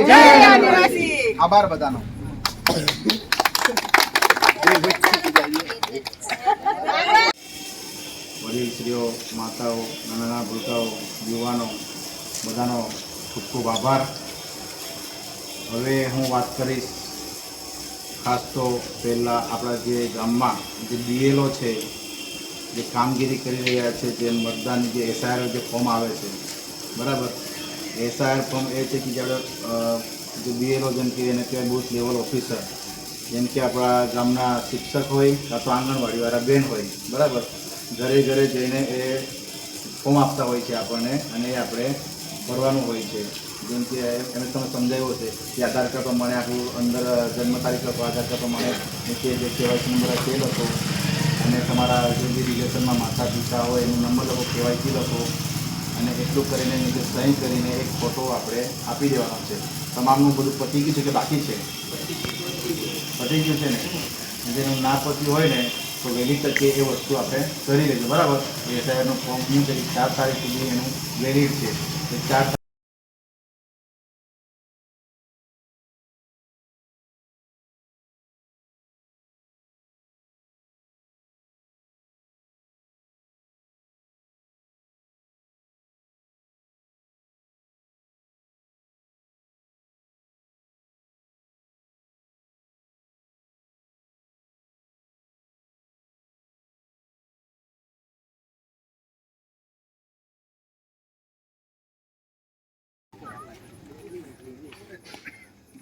જય આદિવાસી। આભાર બધાનો। વડીલશ્રીઓ, માતાઓ, નાના ભૂલકાઓ, યુવાનો બધાનો ખૂબ ખૂબ આભાર। હવે હું વાત કરીશ ખાસ તો પહેલાં આપણા જે ગામમાં જે બીએલઓ છે, જે કામગીરી કરી રહ્યા છે, જે મતદાન જે એસઆઈઆર જે ફોર્મ આવે છે, બરાબર। એસઆઈઆર ફોર્મ એ છે કે જ્યારે જે બીએલઓ જેમ કે એને કહેવાય બૂથ લેવલ ઓફિસર, જેમ કે આપણા ગામના શિક્ષક હોય કાં તો આંગણવાડીવાળા બેન હોય, બરાબર, ઘરે ઘરે જઈને એ ફોર્મ આપતા હોય છે આપણને, અને એ આપણે ભરવાનું હોય છે। જેમ કે એને તમે સમજાવ્યો છે કે આધાર કાર્ડ પ્રમાણે આપણું અંદર જન્મ તારીખ લખો, આધાર કાર્ડ પ્રમાણે જે કેવાયસી નંબર તે લખો, અને તમારા જે બી રિલેશનમાં માતા પિતા હોય એનો નંબર લખો, કેવાયસી લખો, અને એટલું કરીને નીચે સહી કરીને એક ફોટો આપણે આપી દેવાનો છે। તમામનું બધું પતી ગયું છે કે બાકી છે? પતી ગયું છે ને? જેનું ના પત્યું હોય ને તો વહેલી તકે એ વસ્તુ આપણે કરી લેજો, બરાબર। એસઆઈઆરનું ફોર્મ શું છે કે 4 તારીખ સુધી એનું વેલિડ છે।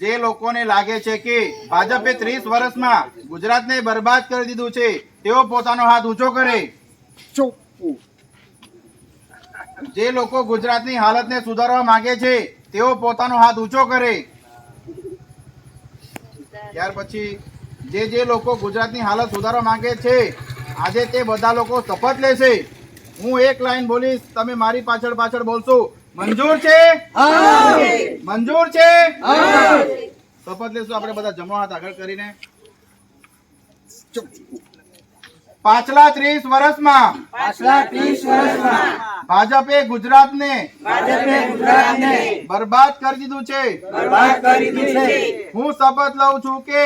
4જે લોકોને લાગે છે કે ભાજપે 30 વર્ષમાં ગુજરાતને બરબાદ કરી દીધું છે તેઓ પોતાનો હાથ ઊંચો કરે। જે લોકો ગુજરાતની હાલતને સુધારવા માંગે છે તેઓ પોતાનો હાથ ઊંચો કરે। ત્યાર પછી જે લોકો ગુજરાતની હાલત સુધારવા માંગે છે આજે તે બધા લોકો શપથ લેશે। હું એક લાઈન બોલીશ, તમે મારી પાછળ પાછળ બોલશો। મંજૂર છે? મંજૂર છે? શપથ લેશું આપણે બધા જમણો હાથ આગળ કરીને। પાછલા 30 વર્ષમાં ભાજપે ગુજરાતને બરબાદ કરી દીધું છે। હું શપથ લઉં છું કે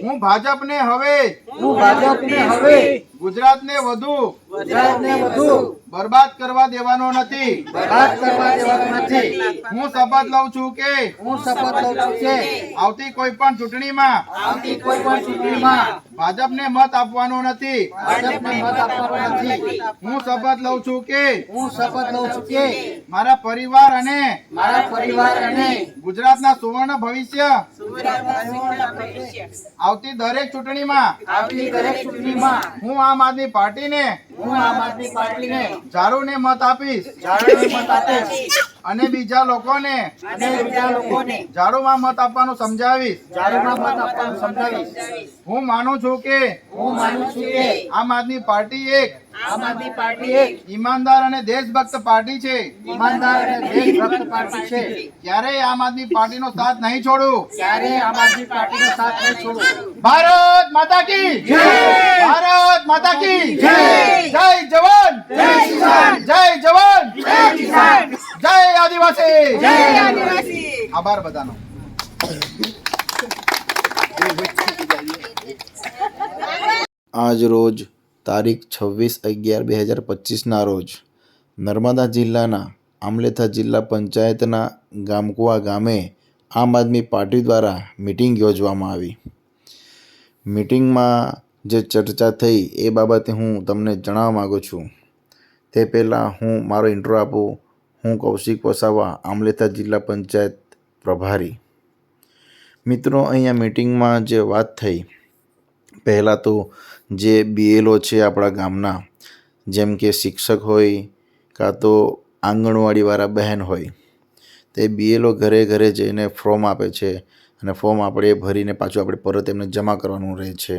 હું ભાજપને હવે ગુજરાતને વધુ બરબાદ કરવા દેવાનો નથી। હું શપથ લઉં છું કે આવતી કોઈ પણ ચૂંટણીમાં ભાજપને મત આપવાનો નથી। હું શપથ લઉં છું કે મારા પરિવાર અને ગુજરાતના સુવર્ણ ભવિષ્ય આવતી દરેક ચૂંટણીમાં હું આમ આદમી પાર્ટીને ઝાડુને મત આપીશ અને બીજા લોકોને ઝાડુમાં મત આપવાનું સમજાવીશ। હું માનું છું કે આમ આદમી પાર્ટી એક ઈમાનદાર અને દેશભક્ત પાર્ટી છે। ક્યારેય આમ આદમી પાર્ટીનો સાથ નહીં છોડું। ભારત માતા કી જય! ભારત માતા કી જય! જય જવાન, જય જવાન, જય આદિવાસી। આભાર બધાનો। આજ રોજ તારીખ 26/11/2025ના રોજ નર્મદા જિલ્લાના આમલેથા જિલ્લા પંચાયતના ગામકુવા ગામે આમ આદમી પાર્ટી દ્વારા મિટિંગ યોજવામાં આવી। મિટિંગમાં જે ચર્ચા થઈ એ બાબતે હું તમને જણાવવા માગું છું। તે પહેલાં હું મારો ઇન્ટ્રો આપું। હું કૌશિક વસાવા, આમલેથા જિલ્લા પંચાયત પ્રભારી। મિત્રો, અહીંયા મિટિંગમાં જે વાત થઈ, પહેલાં તો જે બીએલઓ છે આપણા ગામના, જેમ કે શિક્ષક હોય કાં તો આંગણવાડીવાળા બહેન હોય, તે બીએલઓ ઘરે ઘરે જઈને ફોર્મ આપે છે અને ફોર્મ આપણે ભરીને પાછું આપણે પરત એમને જમા કરવાનું રહે છે।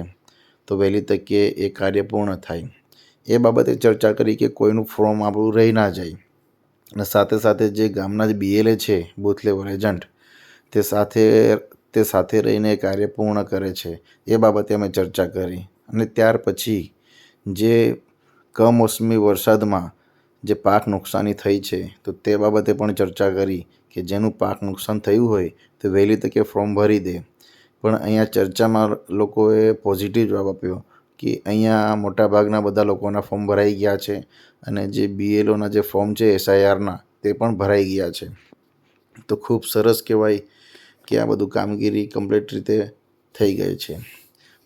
તો વહેલી તકે એ કાર્ય પૂર્ણ થાય એ બાબતે ચર્ચા કરી કે કોઈનું ફોર્મ આપણું રહી ના જાય, અને સાથે સાથે જે ગામના જે બીએલએ છે, બૂથ લેવલ એજન્ટ, તે સાથે રહીને કાર્ય પૂર્ણ કરે છે એ બાબતે અમે ચર્ચા કરી। અને ત્યાર પછી જે કમોસમી વરસાદમાં જે પાક નુકસાની થઈ છે તો તે બાબતે પણ ચર્ચા કરી કે જેનું પાક નુકસાન થયું હોય તો વહેલી તકે ફોર્મ ભરી દે. પણ અહીંયા ચર્ચામાં લોકોએ પોઝિટિવ જવાબ આપ્યો કે અહીંયા મોટાભાગના બધા લોકોના ફોર્મ ભરાઈ ગયા છે અને જે BLOના જે ફોર્મ છે SIRના તે પણ ભરાઈ ગયા છે. તો ખૂબ સરસ કહેવાય કે આ બધું કામગીરી કમ્પ્લીટ રીતે થઈ ગઈ છે.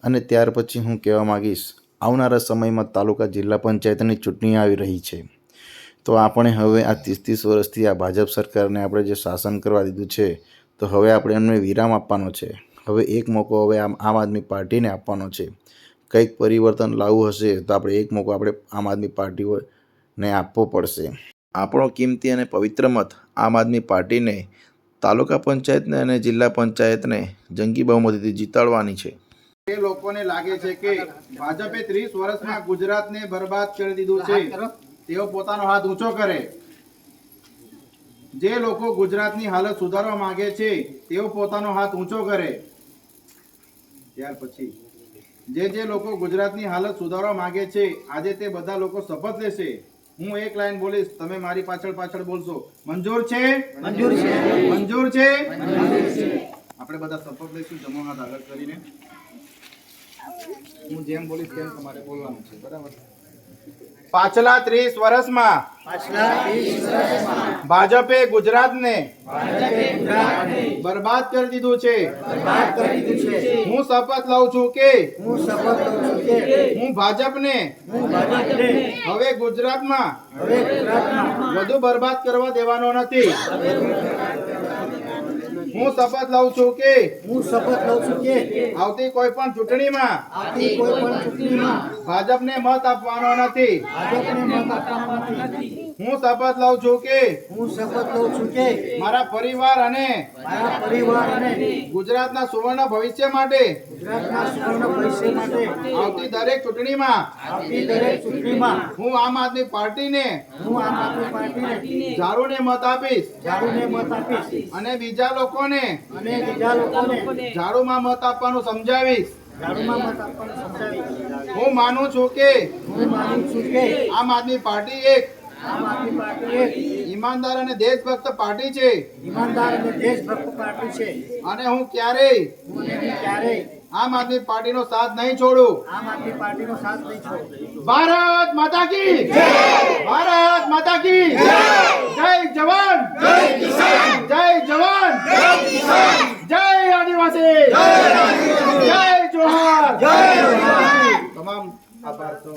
અને ત્યાર પછી હું કહેવા માગીશ, આવનારા સમયમાં તાલુકા જિલ્લા પંચાયતની ચૂંટણી આવી રહી છે. તો આપણે હવે આ 30 વર્ષથી આ ભાજપ સરકારને આપણે જે શાસન કરવા દીધું છે તો હવે આપણે એમને વિરામ આપવાનો છે. હવે એક મોકો હવે આમ આદમી પાર્ટીને આપવાનો છે. કંઈક પરિવર્તન લાવવું હશે તો આપણે એક મોકો આપણે આમ આદમી પાર્ટીને આપવો પડશે. આપણો કિંમતી અને પવિત્ર મત આમ આદમી પાર્ટીને તાલુકા પંચાયતને અને જિલ્લા પંચાયતને જંગી બહુમતીથી જીતાડવાની છે. એ લોકોને લાગે છે કે ભાજપે 30 વર્ષમાં ગુજરાતને બરબાદ કરી દીધું છે, તેઓ પોતાનો હાથ ઊંચો કરે. જે લોકો ગુજરાતની હાલત સુધારવા માંગે છે તેઓ પોતાનો હાથ ઊંચો કરે. ત્યાર પછી જે લોકો ગુજરાતની હાલત સુધારવા માંગે છે આજે તે બધા લોકો શપથ લેશે. હું એક લાઈન બોલીશ, તમે મારી પાછળ બોલશો. મંજૂર છે? મંજૂર છે. મંજૂર છે? આપણે બધા શપથ લઈશું જમણો હાથ આગળ કરીને. હું જેમ બોલીશ તેમ તમારે બોલવાનું છે, બરાબર? પાછલા 30 વર્ષમાં ભાજપે ગુજરાતને બરબાદ કરી દીધું છે. હું શપથ લઉં છું કે હું ભાજપને હવે ગુજરાતમાં વધુ બરબાદ કરવા દેવાનો નથી. હું શપથ લઉં છું કે આવતી કોઈ પણ ચૂંટણીમાં ભાજપને મત આપવાનો નથી. હું શપથ લઉં છું કે મારા પરિવાર અને ગુજરાતના સુવર્ણ ભવિષ્ય માટે આવતી દરેક ચૂંટણીમાં હું આમ આદમી પાર્ટીને ઝાડુને મત આપીશ અને બીજા લોકોને ઝાડુમાં મત આપવાનું સમજાવીશ. હું માનું છું કે આમ આદમી પાર્ટી એક ઈમાનદાર અને દેશભક્ત પાર્ટી છે અને હું ક્યારેય આમ આદમી પાર્ટીનો સાથ નહીં છોડું. ભારત માતા કી જય! ભારત માતા કી જય! જય જવાન, જય જવાન, જય આદિવાસી, જય જોહાર. તમામ આભાર સૌ.